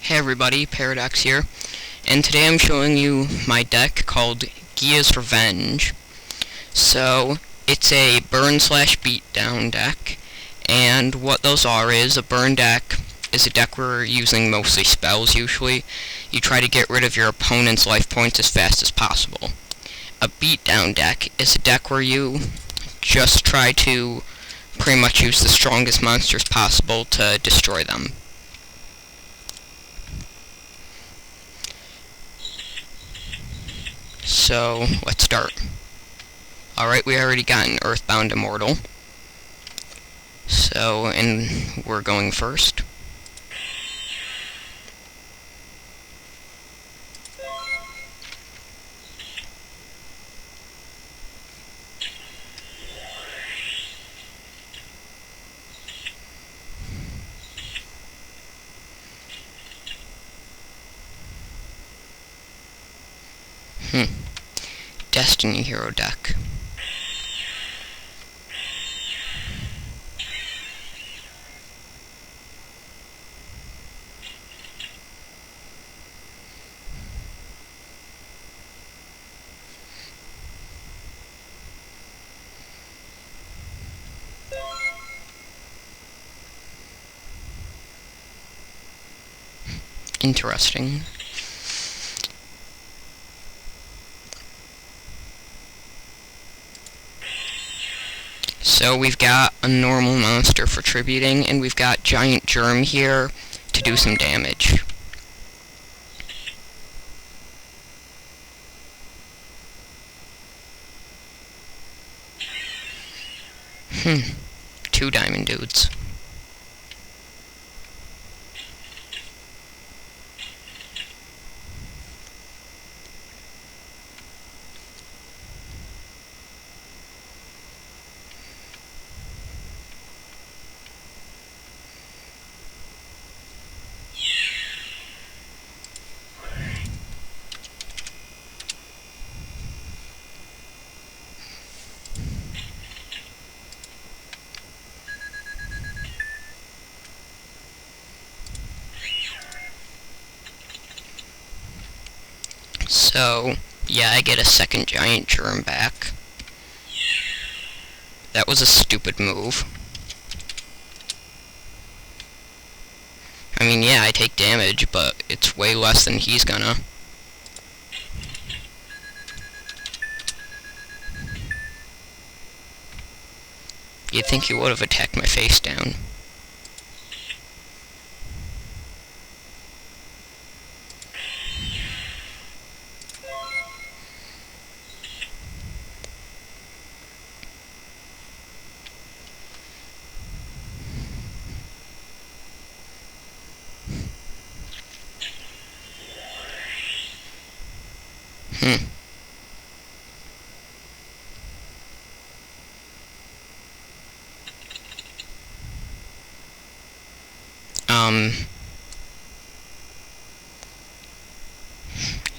Hey everybody, Paradox here, and today I'm showing you my deck called yugioh's Revenge. So, it's a burn/beatdown deck, and what those are is, a burn deck is a deck where you're using mostly spells usually. You try to get rid of your opponent's life points as fast as possible. A beatdown deck is a deck where you just try to pretty much use the strongest monsters possible to destroy them. So, let's start. Alright, we already got an earthbound immortal. So, and we're going first. Destiny hero deck. Interesting. So we've got a normal monster for tributing, and we've got giant germ here to do some damage. Two diamond dudes. So, yeah, I get a second giant germ back. That was a stupid move. I mean, yeah, I take damage, but it's way less than he's gonna. You'd think he would have attacked my face down.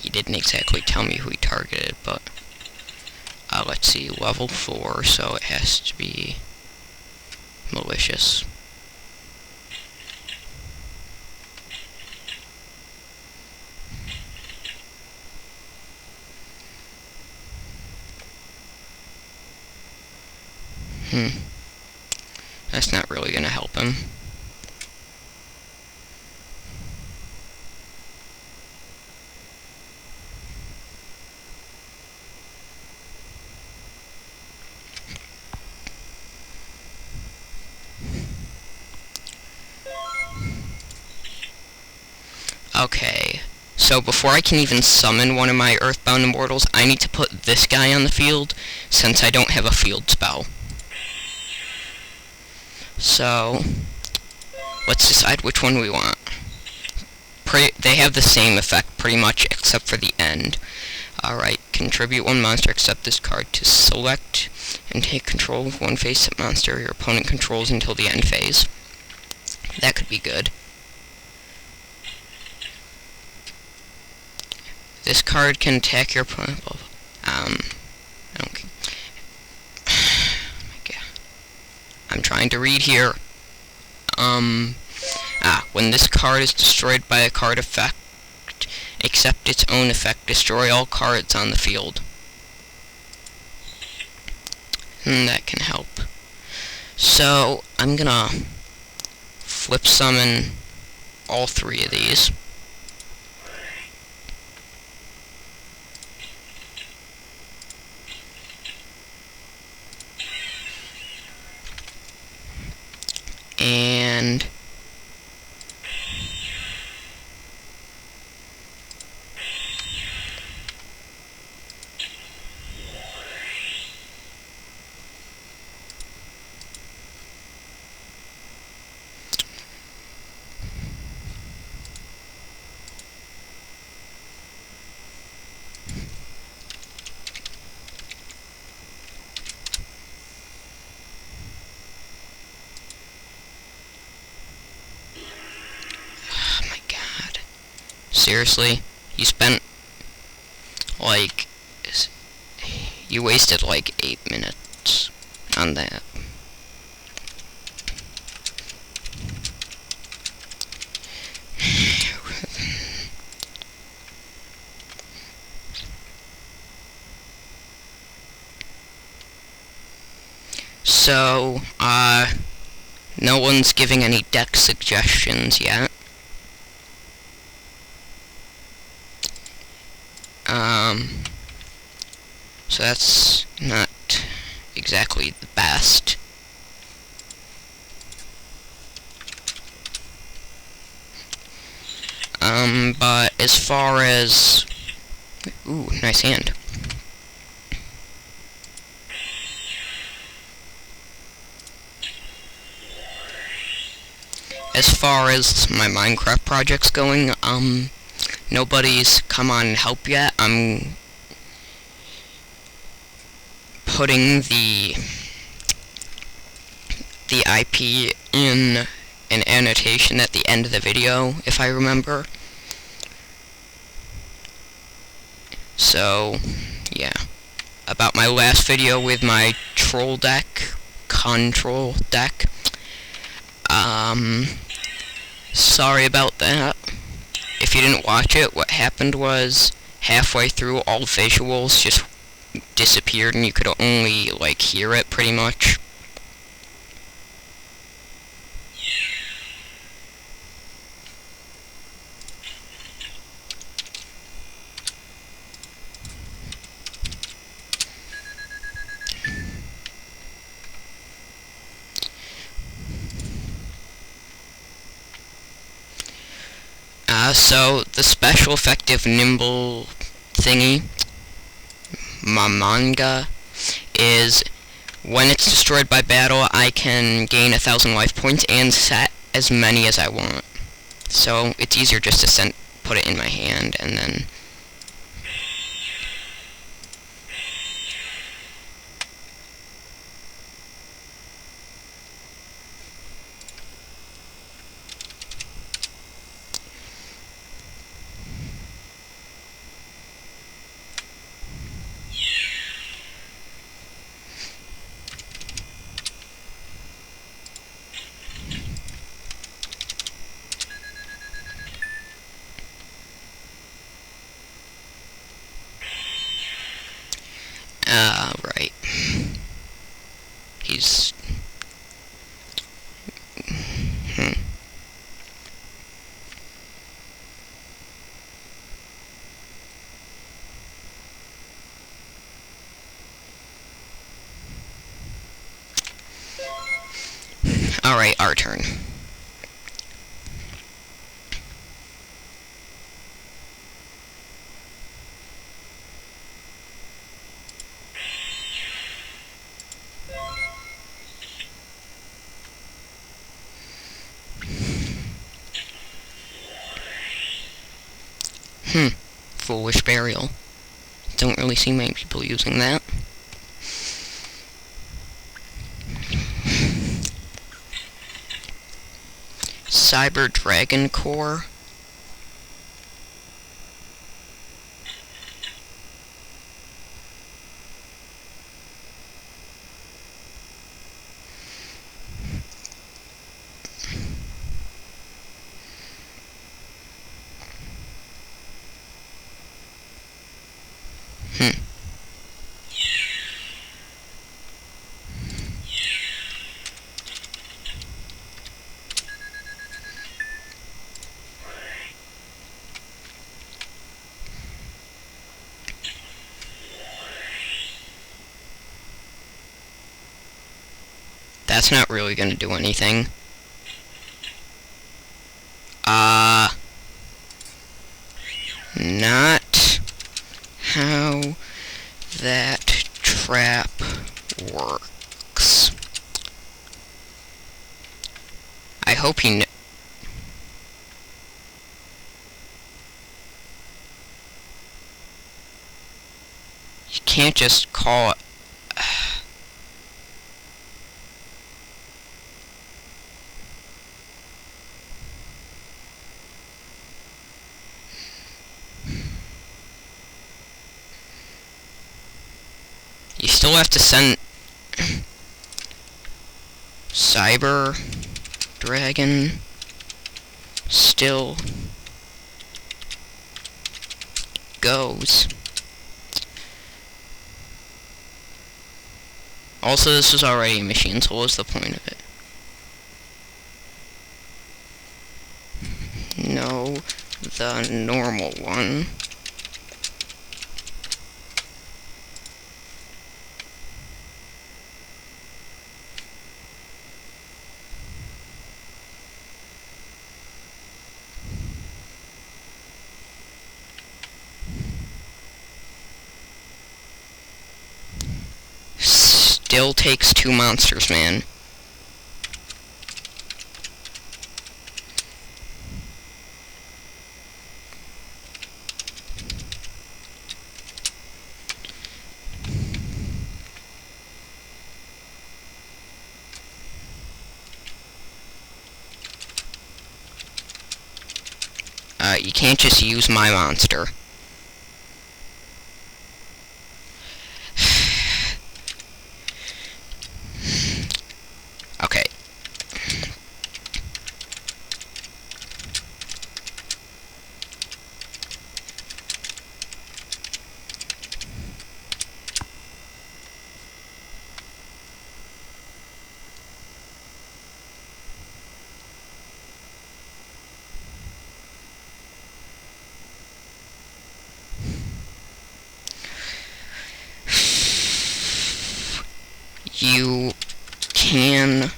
He didn't exactly tell me who he targeted, but let's see, level 4, so it has to be malicious. That's not really gonna help him. Okay, so before I can even summon one of my earthbound immortals, I need to put this guy on the field, since I don't have a field spell. So, let's decide which one we want. They have the same effect, pretty much, except for the end. Alright, contribute one monster, except this card to select and take control of one face-up monster your opponent controls until the end phase. That could be good. This card can attack your opponent. I don't care. Oh my god. I'm trying to read here. When this card is destroyed by a card effect, except its own effect, destroy all cards on the field. And that can help. So, I'm gonna flip summon all 3 of these. And oh my god. Seriously? You spent like you wasted like 8 minutes on that. So, no one's giving any deck suggestions yet. So that's not exactly the best. But as far as... Ooh, nice hand. As far as my Minecraft project's going, nobody's come on and help yet. I'm putting the IP in an annotation at the end of the video, if I remember. So, yeah. About my last video with my troll deck, control deck. Sorry about that. If you didn't watch it, what happened was, halfway through, all visuals just disappeared and you could only, like, hear it pretty much. So, the special effective nimble thingy, Mamanga, is when it's destroyed by battle, I can gain 1,000 life points and set as many as I want. So, it's easier just to put it in my hand and then... right. He's... Alright, our turn. Foolish burial. Don't really see many people using that. Cyber Dragon Core. That's not really gonna do anything. Not how that trap works. I hope he You can't just call it. You still have to send Cyber Dragon still goes. Also, this was already a machine, so what was the point of it? No, the normal one. Still takes 2 monsters, man. You can't just use my monster. Okay. You can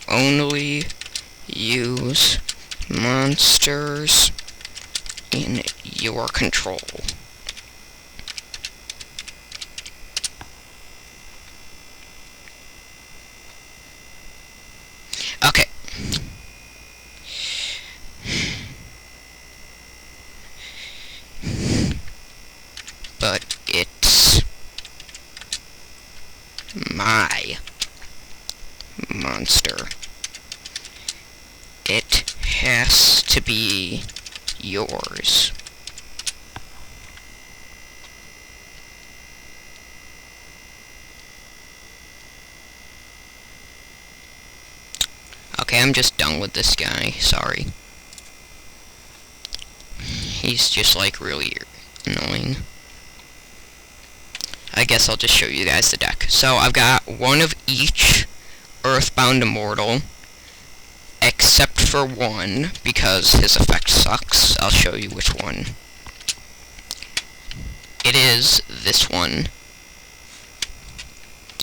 only use monsters in your control. Okay. But it's my monster. It has to be yours. Okay, I'm just done with this guy. Sorry. He's just like really annoying. I guess I'll just show you guys the deck. So I've got one of each Earthbound Immortal, except for one, because his effect sucks. I'll show you which one. It is this one.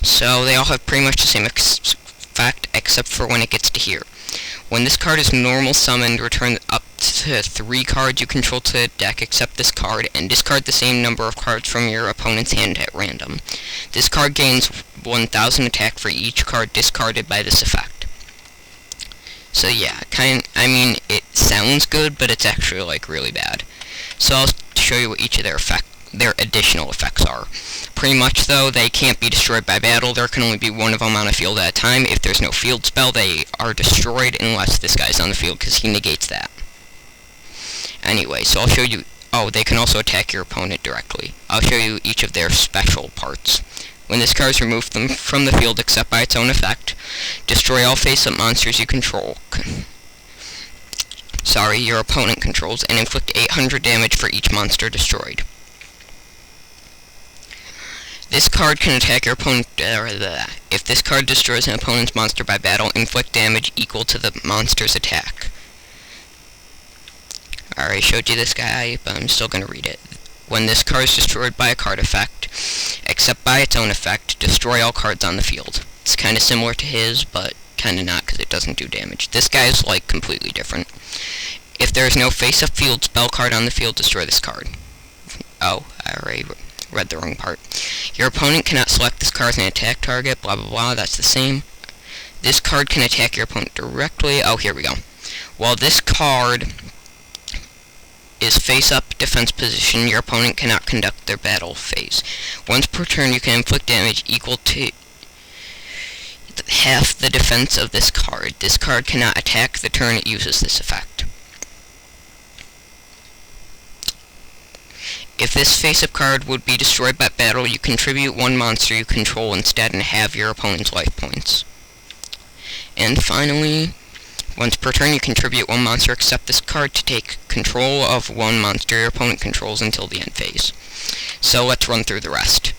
So they all have pretty much the same effect, except for when it gets to here. When this card is normal summoned, return up to 3 cards you control to the deck except this card, and discard the same number of cards from your opponent's hand at random. This card gains 1000 attack for each card discarded by this effect. So yeah, I mean, it sounds good, but it's actually like really bad. So I'll show you what each of their additional effects are. Pretty much though, they can't be destroyed by battle. There can only be one of them on a field at a time. If there's no field spell, they are destroyed unless this guy's on the field, because he negates that. Anyway, so I'll show you. Oh, they can also attack your opponent directly. I'll show you each of their special parts. When this card is removed from the field except by its own effect, destroy all face-up monsters you control. Sorry, your opponent controls, and inflict 800 damage for each monster destroyed. This card can attack your opponent. If this card destroys an opponent's monster by battle, inflict damage equal to the monster's attack. I already showed you this guy, but I'm still going to read it. When this card is destroyed by a card effect, except by its own effect, destroy all cards on the field. It's kind of similar to his, but kind of not because it doesn't do damage. This guy is like completely different. If there is no face-up field spell card on the field, destroy this card. Oh, I already read the wrong part. Your opponent cannot select this card as an attack target, blah blah blah, that's the same. This card can attack your opponent directly. Oh, here we go. While this card is face-up defense position, your opponent cannot conduct their battle phase. Once per turn, you can inflict damage equal to half the defense of this card. This card cannot attack the turn it uses this effect. If this face-up card would be destroyed by battle, you contribute one monster you control instead and have your opponent's life points. And finally, once per turn you contribute one monster except this card to take control of one monster your opponent controls until the end phase. So let's run through the rest.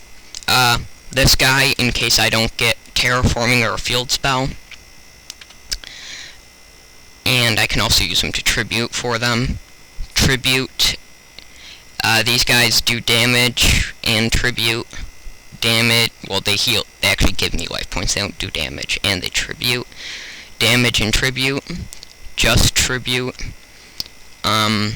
This guy, in case I don't get terraforming or a field spell, and I can also use them to tribute for them. Tribute, these guys do damage and tribute. Damage, well, they heal, they actually give me life points, they don't do damage, and they tribute. Damage and tribute, just tribute. Then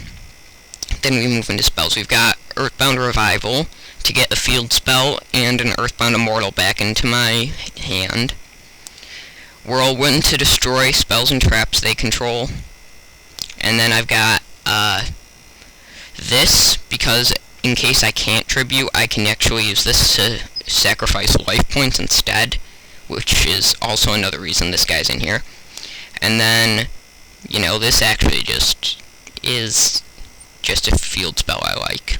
we move into spells. We've got Earthbound Revival to get a field spell and an Earthbound Immortal back into my hand. Whirlwind to destroy spells and traps they control. And then I've got this, because in case I can't tribute, I can actually use this to sacrifice life points instead, which is also another reason this guy's in here. And then, you know, this actually just is just a field spell I like.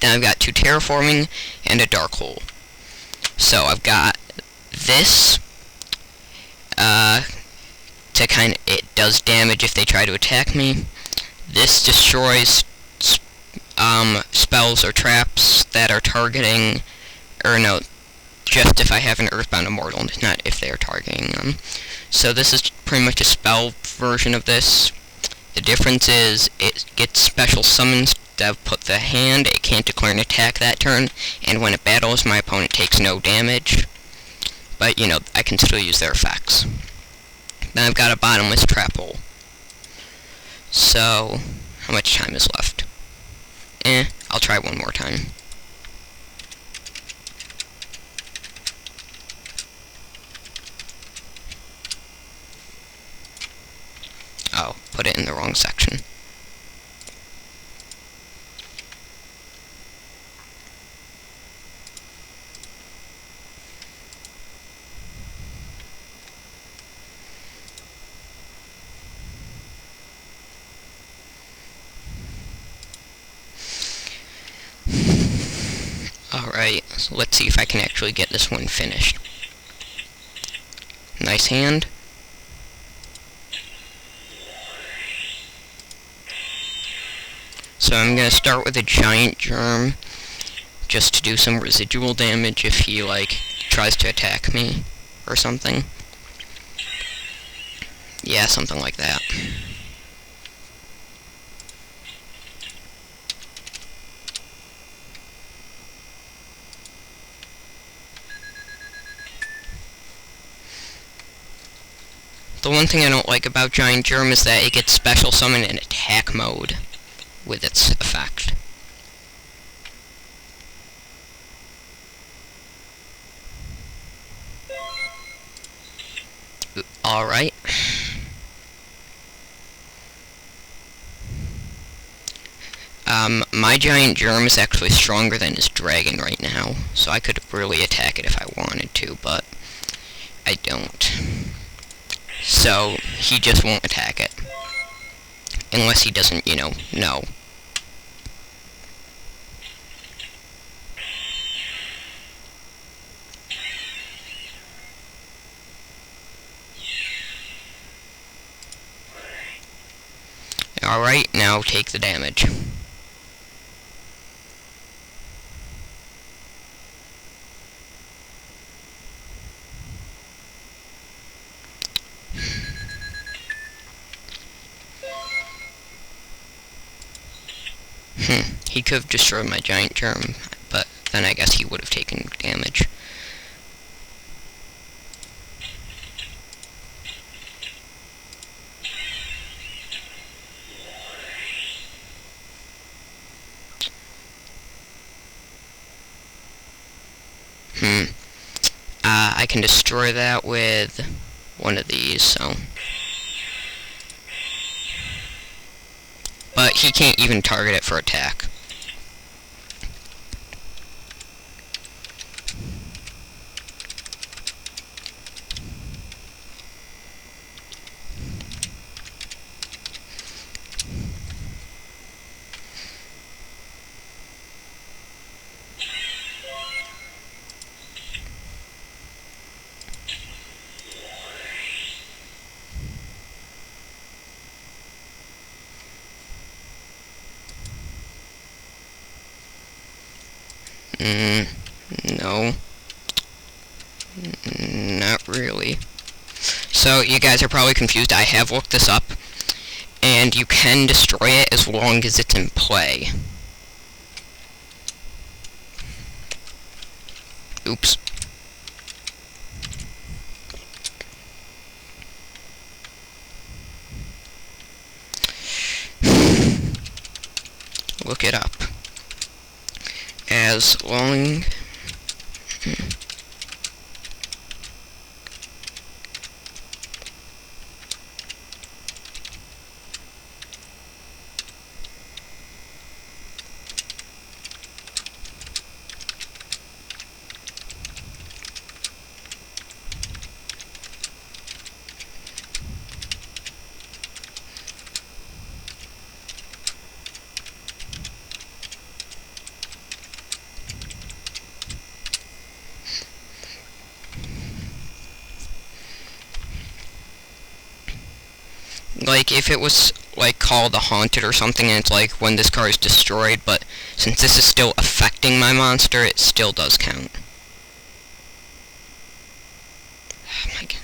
Then I've got 2 terraforming and a dark hole. So I've got this to kind of, it does damage if they try to attack me. This destroys spells or traps that are targeting, or no, just if I have an Earthbound Immortal, not if they are targeting them. So this is pretty much a spell version of this. The difference is it gets special summons that put the hand, it can't declare an attack that turn, and when it battles, my opponent takes no damage. But, you know, I can still use their effects. Then I've got a bottomless trap hole. So, how much time is left? I'll try one more time. Oh, put it in the wrong section. Alright, so let's see if I can actually get this one finished. Nice hand. So I'm going to start with a giant germ, just to do some residual damage if he, like, tries to attack me, or something. Yeah, something like that. The one thing I don't like about Giant Germ is that it gets special summon in attack mode with its effect. Alright. My Giant Germ is actually stronger than his dragon right now, so I could really attack it if I wanted to, but I don't. So, he just won't attack it. Unless he doesn't, you know. Alright, now take the damage. He could have destroyed my Giant Germ, but then I guess he would have taken damage. I can destroy that with one of these, so. But he can't even target it for attack. No. Not really. So, you guys are probably confused. I have looked this up, and you can destroy it as long as it's in play. Oops. Look it up. As long... Like, if it was, like, called a haunted or something, and it's like, when this car is destroyed, but since this is still affecting my monster, it still does count. Oh my god.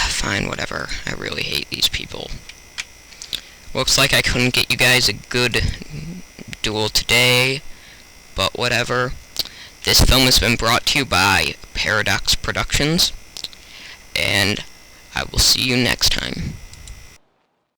Fine, whatever. I really hate these people. Looks like I couldn't get you guys a good duel today, but whatever. This film has been brought to you by Paradox Productions, and I will see you next time.